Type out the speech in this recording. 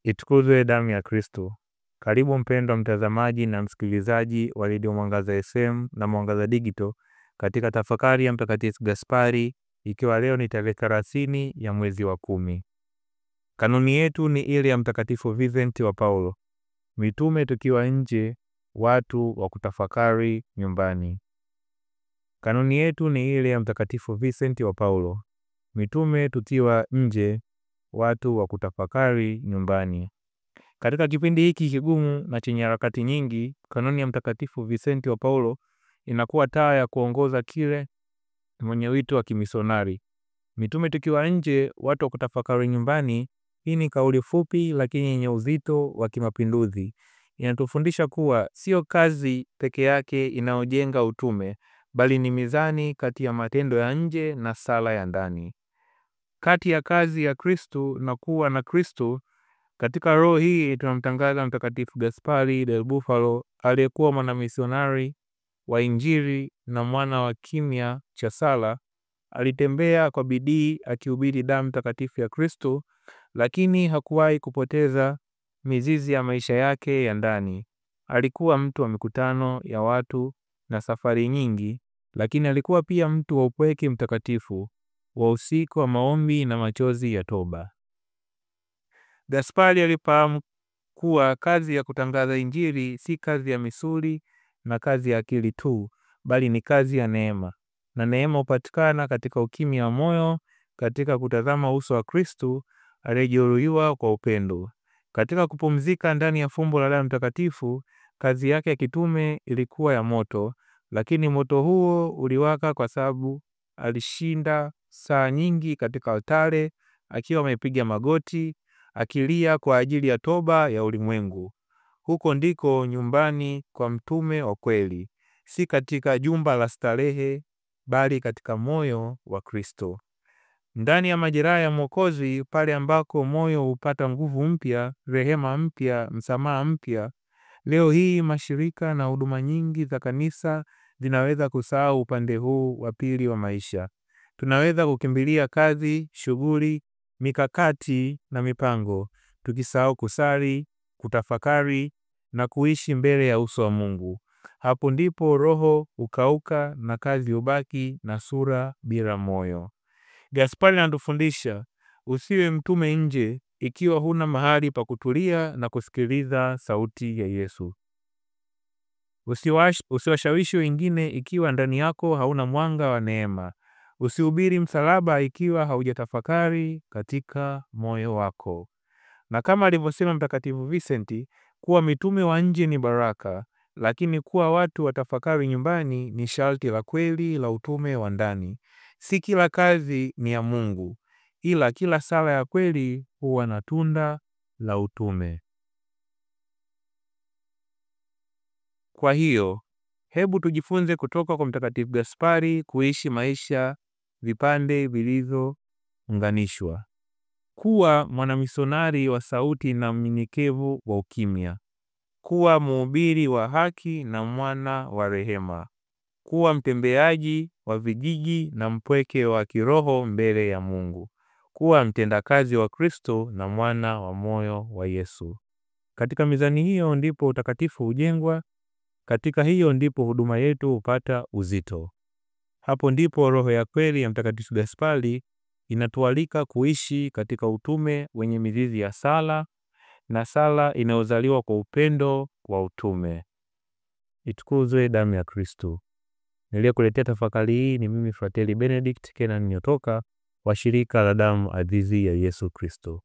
Itukuzwe damu ya Kristo. Karibu mpendwa mtazamaji na msikilizaji wa Radio Mwangaza FM na Mwangaza Digital katika tafakari ya Mtakatifu Gaspari, ikiwa leo ni tarehe 30 ya mwezi wa 10. Kanuni yetu ni ile ya Mtakatifu Vincent wa Paulo. Mitume tukiwa nje, watu wa kutafakari nyumbani. Kanuni yetu ni ile ya Mtakatifu Vincent wa Paulo. Mitume tukiwa nje, watu wa kutafakari nyumbani. Katika kipindi hiki kigumu na chenye harakati nyingi, kanuni ya Mtakatifu Vincent wa Paulo inakuwa taa ya kuongoza kile mwenye wito wa kimisionari. Mitume tukiwa nje, watu wa kutafakari nyumbani. Hii ni kauli fupi lakini yenye uzito wa kimapinduzi. Inatufundisha kuwa sio kazi peke yake inayojenga utume, bali ni mizani kati ya matendo ya nje na sala ya ndani. Kati ya kazi ya Kristo na kuwa na Kristo. Katika roho hii tunamtangaza Mtakatifu Gaspari del Bufalo, aliyekuwa mwanamisionari wa Injili na mwana wa kimya cha sala. Alitembea kwa bidii akihubiri damu takatifu ya Kristo, lakini hakuwahi kupoteza mizizi ya maisha yake ya ndani. Alikuwa mtu wa mikutano ya watu na safari nyingi, lakini alikuwa pia mtu wa upweke mtakatifu, wa usiku wa maombi na machozi ya toba. Gaspari alifahamu kuwa kazi ya kutangaza Injili si kazi ya misuli na kazi ya akili tu, bali ni kazi ya neema. Na neema hupatikana katika ukimya wa moyo, katika kutazama uso wa Kristo aliyejeruhiwa kwa upendo. Katika kupumzika ndani ya fumbo la damu mtakatifu. Kazi yake ya kitume ilikuwa ya moto, lakini moto huo uliwaka kwa sababu alishinda saa nyingi katika altare, akiwa amepiga magoti, akilia kwa ajili ya toba ya ulimwengu. Huko ndiko nyumbani kwa mtume wa kweli, si katika jumba la starehe, bali katika moyo wa Kristo. Ndani ya majeraha ya Mwokozi, pale ambako moyo hupata nguvu mpya, rehema mpya, msamaha mpya. Leo hii mashirika na huduma nyingi za kanisa zinaweza kusahau upande huu wa pili wa maisha. Tunaweza kukimbilia kazi, shughuli, mikakati na mipango, tukisahau kusali, kutafakari na kuishi mbele ya uso wa Mungu. Hapo ndipo roho ukauka na kazi ubaki na sura bila moyo. Gaspari anatufundisha usiwe mtume nje ikiwa huna mahali pa kutulia na kusikiliza sauti ya Yesu. Usiwashawishi wengine ikiwa ndani yako hauna mwanga wa neema. Usihubiri msalaba ikiwa haujatafakari katika moyo wako. Na kama alivyosema Mtakatifu Vincent, kuwa mitume wa nje ni baraka, lakini kuwa watu watafakari nyumbani ni sharti la kweli la utume wa ndani. Si kila kazi ni ya Mungu, ila kila sala ya kweli huwa na tunda la utume. Kwa hiyo, hebu tujifunze kutoka kwa Mtakatifu Gaspari kuishi maisha vipande vilivyounganishwa. Kuwa mwanamisionari wa sauti na mnyenyekevu wa ukimya. Kuwa mhubiri wa haki na mwana wa rehema. Kuwa mtembeaji wa vijiji na mpweke wa kiroho mbele ya Mungu. Kuwa mtendakazi wa Kristo na mwana wa moyo wa Yesu. Katika mizani hiyo ndipo utakatifu hujengwa. Katika hiyo ndipo huduma yetu hupata uzito. Hapo ndipo roho ya kweli ya Mtakatifu Gaspari inatualika kuishi katika utume wenye mizizi ya sala, na sala inayozaliwa kwa upendo wa utume. Itukuzwe damu ya Kristo. Niliyekuletea tafakari hii ni mimi Fratelli Benedict Kenan Nyotoka wa shirika la damu azizi ya Yesu Kristo.